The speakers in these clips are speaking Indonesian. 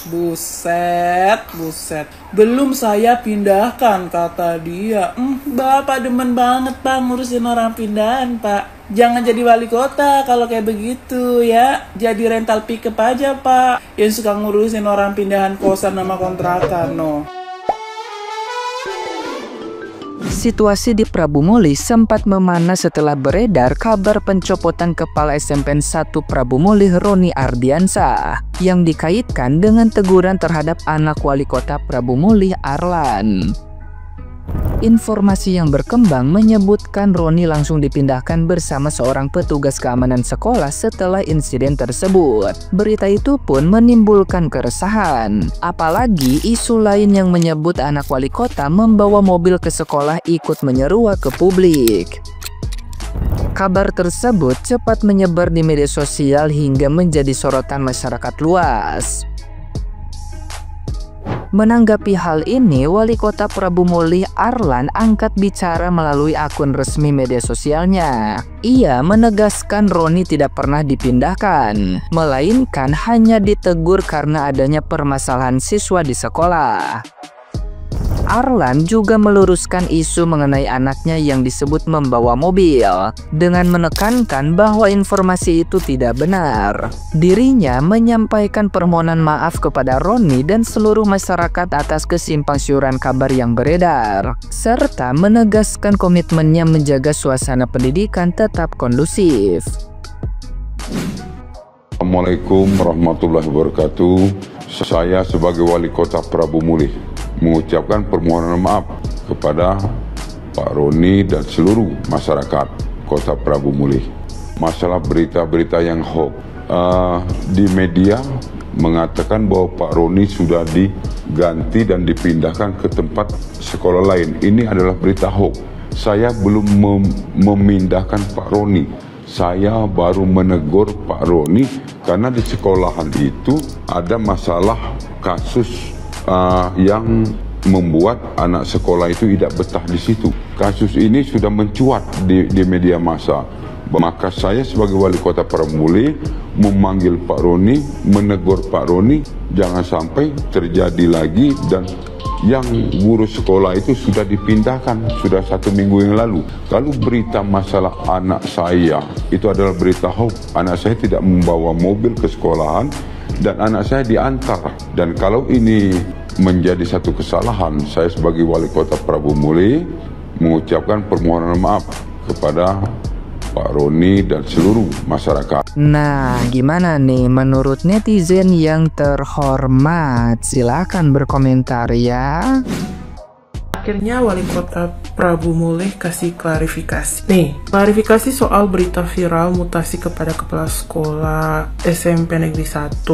Buset, buset. Belum saya pindahkan, kata dia. Bapak demen banget, Pak, ngurusin orang pindahan, Pak. Jangan jadi wali kota kalau kayak begitu, ya. Jadi rental pickup aja, Pak. Yang suka ngurusin orang pindahan kosan sama kontrakan, no. Situasi di Prabu Muli sempat memanas setelah beredar kabar pencopotan Kepala SMP 1 Prabu Muli Roni Ardiansyah yang dikaitkan dengan teguran terhadap anak wali kota Prabu Muli Arlan. Informasi yang berkembang menyebutkan Roni langsung dipindahkan bersama seorang petugas keamanan sekolah setelah insiden tersebut. Berita itu pun menimbulkan keresahan. Apalagi isu lain yang menyebut anak wali kota membawa mobil ke sekolah ikut menyeruak ke publik. Kabar tersebut cepat menyebar di media sosial hingga menjadi sorotan masyarakat luas. Menanggapi hal ini, Wali Kota Prabu Muli Arlan angkat bicara melalui akun resmi media sosialnya. Ia menegaskan Roni tidak pernah dipindahkan, melainkan hanya ditegur karena adanya permasalahan siswa di sekolah. Arlan juga meluruskan isu mengenai anaknya yang disebut membawa mobil, dengan menekankan bahwa informasi itu tidak benar. Dirinya menyampaikan permohonan maaf kepada Roni dan seluruh masyarakat atas kesimpangsiuran kabar yang beredar, serta menegaskan komitmennya menjaga suasana pendidikan tetap kondusif. Assalamualaikum warahmatullahi wabarakatuh. Saya sebagai Wali Kota Prabu Muli mengucapkan permohonan maaf kepada Pak Roni dan seluruh masyarakat Kota Prabu Muli. Masalah berita-berita yang hoax di media mengatakan bahwa Pak Roni sudah diganti dan dipindahkan ke tempat sekolah lain. Ini adalah berita hoax. Saya belum memindahkan Pak Roni. Saya baru menegur Pak Roni karena di sekolahan itu ada masalah kasus yang membuat anak sekolah itu tidak betah di situ. Kasus ini sudah mencuat di media massa. Maka saya sebagai Wali Kota Prabu Muli memanggil Pak Roni, menegur Pak Roni, jangan sampai terjadi lagi, dan yang guru sekolah itu sudah dipindahkan, sudah 1 minggu yang lalu. Kalau berita masalah anak saya, itu adalah berita hoax. Anak saya tidak membawa mobil ke sekolahan, dan anak saya diantar. Dan kalau ini menjadi satu kesalahan, saya sebagai Wali Kota Prabu Muli mengucapkan permohonan maaf kepada Pak Roni dan seluruh masyarakat. Nah, gimana nih menurut netizen yang terhormat? Silakan berkomentar ya. Akhirnya Wali Kota Prabu Muli kasih klarifikasi. Nih, klarifikasi soal berita viral mutasi kepada kepala sekolah SMP Negeri 1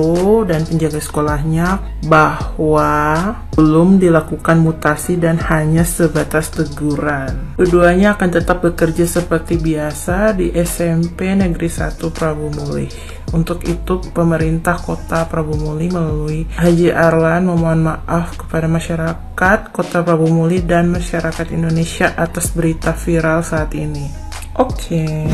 dan penjaga sekolahnya bahwa belum dilakukan mutasi dan hanya sebatas teguran. Keduanya akan tetap bekerja seperti biasa di SMP Negeri 1 Prabu Muli. Untuk itu, pemerintah Kota Prabu Muli melalui Haji Arlan memohon maaf kepada masyarakat Kota Prabu Muli dan masyarakat Indonesia atas berita viral saat ini. Oke.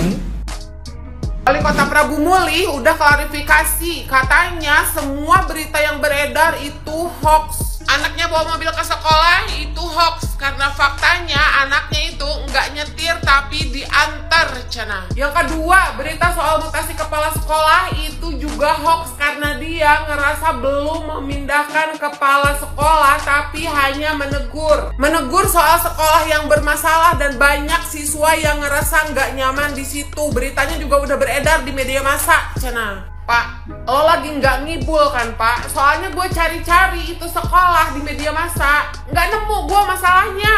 Wali Kota Prabu Muli udah klarifikasi, katanya semua berita yang beredar itu hoax. Anaknya bawa mobil ke sekolah itu hoax, karena faktanya anaknya itu nggak nyetir tapi diantar, Cana. Yang kedua, berita soal mutasi kepala sekolah itu juga hoax karena dia ngerasa belum memindahkan kepala sekolah tapi hanya menegur soal sekolah yang bermasalah, dan banyak siswa yang ngerasa nggak nyaman di situ. Beritanya juga udah beredar di media massa, Cana. Pak, lo lagi nggak ngibul kan, Pak? Soalnya gue cari-cari itu sekolah di media massa, nggak nemu gue masalahnya.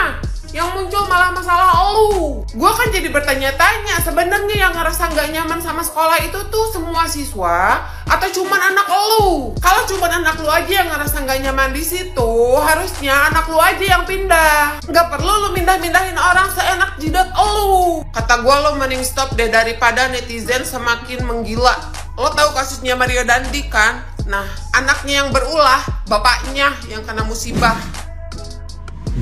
Yang muncul malah masalah lu. Gue kan jadi bertanya-tanya, sebenarnya yang ngerasa nggak nyaman sama sekolah itu tuh semua siswa atau cuman anak lu? Kalau cuman anak lu aja yang ngerasa nggak nyaman di situ, harusnya anak lu aja yang pindah. Nggak perlu lu mindah-mindahin orang seenak jidat lu. Kata gue, lo mending stop deh daripada netizen semakin menggila. Lo tahu kasusnya Mario Dandi kan? Nah, anaknya yang berulah, bapaknya yang kena musibah.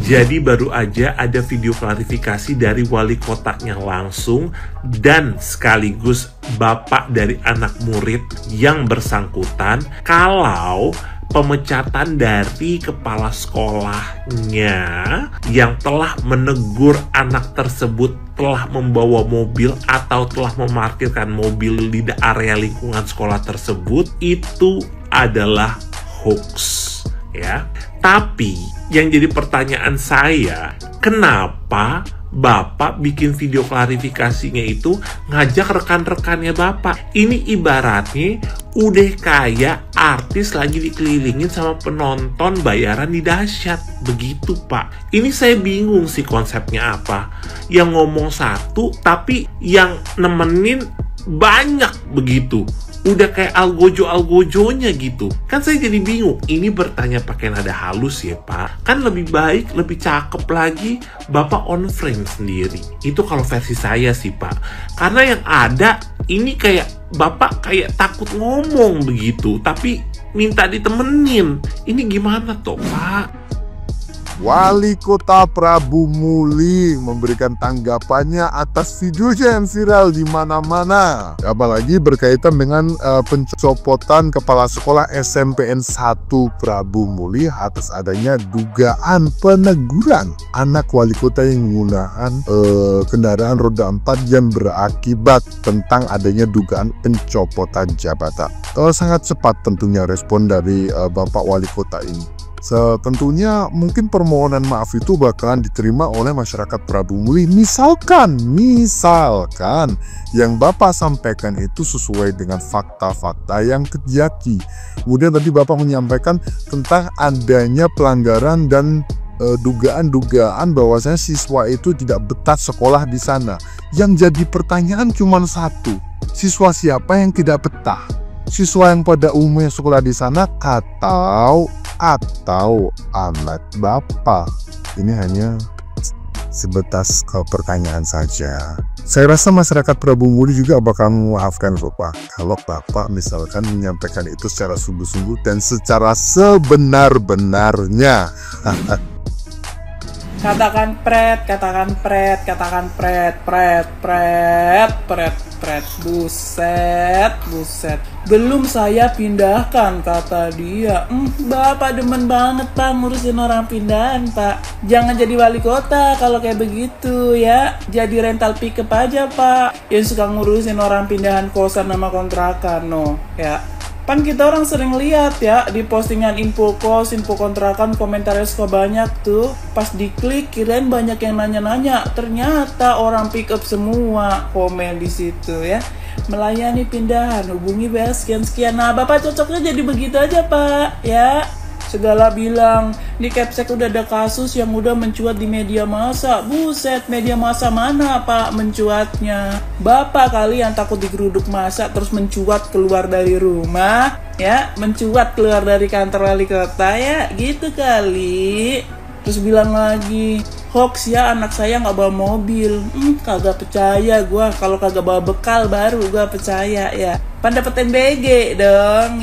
Jadi baru aja ada video klarifikasi dari wali kotanya langsung dan sekaligus bapak dari anak murid yang bersangkutan kalau pemecatan dari kepala sekolahnya yang telah menegur anak tersebut telah membawa mobil atau telah memarkirkan mobil di area lingkungan sekolah tersebut itu adalah hoax, ya. Tapi yang jadi pertanyaan saya, kenapa Bapak bikin video klarifikasinya itu ngajak rekan-rekannya Bapak? Ini ibaratnya udah kayak artis lagi dikelilingin sama penonton bayaran di dahsyat. Begitu Pak. Ini saya bingung sih konsepnya apa. Yang ngomong satu tapi yang nemenin banyak begitu. Udah kayak algojo-algojonya gitu. Kan saya jadi bingung. Ini bertanya pakai nada halus ya Pak. Kan lebih baik, lebih cakep lagi Bapak on frame sendiri. Itu kalau versi saya sih Pak. Karena yang ada ini kayak Bapak kayak takut ngomong begitu. Tapi minta ditemenin. Ini gimana toh Pak? Wali Kota Prabu Muli memberikan tanggapannya atas videonya yang viral di mana-mana. Apalagi berkaitan dengan pencopotan kepala sekolah SMPN 1 Prabu Muli atas adanya dugaan peneguran anak wali kota yang menggunakan kendaraan roda 4 yang berakibat tentang adanya dugaan pencopotan jabatan. Sangat cepat tentunya respon dari Bapak Wali Kota ini. Tentunya mungkin permohonan maaf itu bakalan diterima oleh masyarakat Prabu Muli misalkan yang Bapak sampaikan itu sesuai dengan fakta-fakta yang terjadi. Kemudian tadi Bapak menyampaikan tentang adanya pelanggaran dan dugaan-dugaan bahwasanya siswa itu tidak betah sekolah di sana. Yang jadi pertanyaan cuma satu, siswa siapa yang tidak betah? Siswa yang pada umumnya sekolah di sana atau anak Bapak? Ini hanya sebatas pertanyaan saja. Saya rasa masyarakat Prabu Muli juga bakal memaafkan Bapak kalau Bapak misalkan menyampaikan itu secara sungguh-sungguh dan secara sebenar-benarnya. Katakan pret, buset. Belum saya pindahkan, kata dia. Bapak demen banget Pak ngurusin orang pindahan Pak. Jangan jadi wali kota kalau kayak begitu ya. Jadi rental pickup aja Pak, yang suka ngurusin orang pindahan kosan sama kontrakan ya. Kan kita orang sering lihat ya di postingan info kos, info kontrakan, komentarnya suka banyak tuh. Pas diklik kirain banyak yang nanya-nanya, ternyata orang pick up semua komen di situ ya. Melayani pindahan, hubungi WA sekian-sekian. Nah, Bapak cocoknya jadi begitu aja Pak ya. Segala bilang, di Capsek udah ada kasus yang udah mencuat di media massa. Buset, media massa mana Pak mencuatnya? Bapak kali yang takut digeruduk massa terus mencuat keluar dari rumah ya, mencuat keluar dari kantor wali kota ya, gitu kali. Terus bilang lagi, hoax ya, anak saya nggak bawa mobil. Kagak percaya gua. Kalau kagak bawa bekal baru gua percaya ya. Dapetin BG dong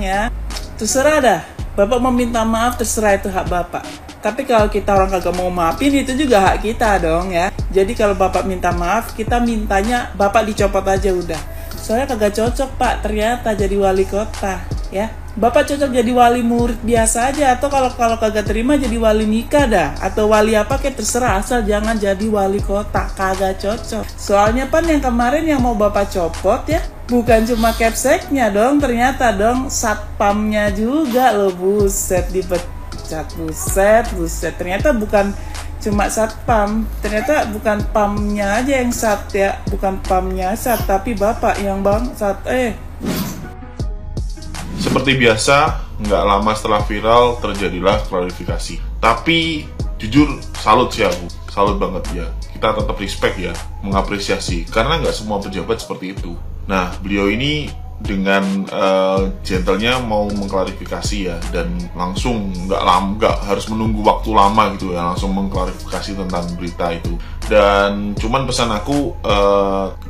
ya. Terserah dah. Bapak mau minta maaf, terserah, itu hak Bapak. Tapi kalau kita orang kagak mau maafin, itu juga hak kita dong ya. Jadi kalau Bapak minta maaf, kita mintanya Bapak dicopot aja udah. Soalnya kagak cocok Pak, ternyata jadi wali kota ya. Bapak cocok jadi wali murid biasa aja, atau kalau kagak terima jadi wali nikah dah, atau wali apa kayak terserah, asal jangan jadi wali kota. Kagak cocok. Soalnya Pan yang kemarin yang mau Bapak copot ya, bukan cuma Capseknya dong, ternyata dong satpamnya juga loh. Buset, dipecat. Buset. Ternyata bukan cuma satpam, ternyata bukan pamnya aja yang sat ya, bukan pamnya sat, tapi Bapak yang sat. Seperti biasa, nggak lama setelah viral terjadilah klarifikasi. Tapi jujur salut sih aku, salut banget ya. Kita tetap respect ya, mengapresiasi, karena nggak semua pejabat seperti itu. Nah, beliau ini dengan gentlenya mau mengklarifikasi ya, dan langsung nggak harus menunggu waktu lama gitu ya, langsung mengklarifikasi tentang berita itu. Dan cuman pesan aku,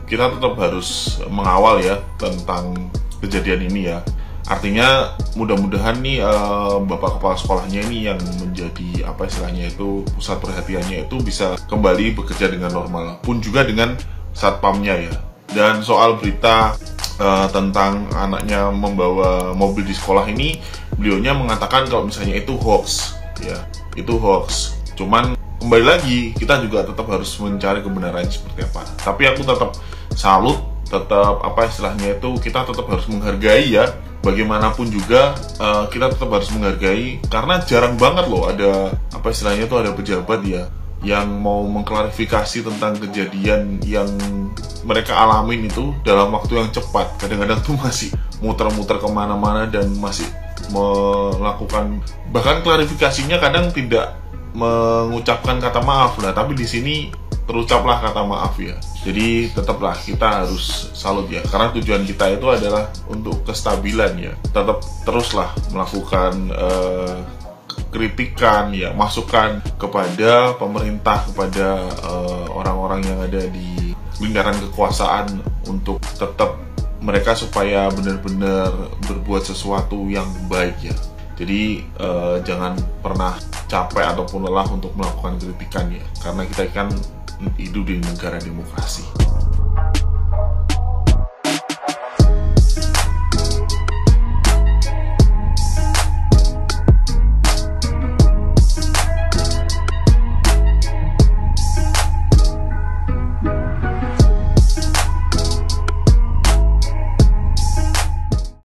kita tetap harus mengawal ya tentang kejadian ini ya. Artinya mudah-mudahan nih Bapak Kepala Sekolahnya ini yang menjadi apa istilahnya itu pusat perhatiannya itu bisa kembali bekerja dengan normal, pun juga dengan satpamnya ya. Dan soal berita tentang anaknya membawa mobil di sekolah ini beliaunya mengatakan kalau misalnya itu hoax, ya itu hoax. Cuman kembali lagi kita juga tetap harus mencari kebenarannya seperti apa. Tapi aku tetap salut, tetap apa istilahnya itu kita tetap harus menghargai ya. Bagaimanapun juga kita tetap harus menghargai, karena jarang banget loh ada apa istilahnya itu ada pejabat ya yang mau mengklarifikasi tentang kejadian yang mereka alamin itu dalam waktu yang cepat. Kadang-kadang tuh masih muter-muter kemana-mana dan masih melakukan, bahkan klarifikasinya kadang tidak mengucapkan kata maaf lah, tapi di sini terucaplah kata maaf ya. Jadi tetaplah kita harus salut ya, karena tujuan kita itu adalah untuk kestabilan ya. Tetap teruslah melakukan kritikan ya, masukan kepada pemerintah, kepada orang-orang yang ada di lingkaran kekuasaan untuk tetap mereka supaya benar-benar berbuat sesuatu yang baik ya. Jadi jangan pernah capek ataupun lelah untuk melakukan kritikan ya, karena kita kan hidup di negara demokrasi.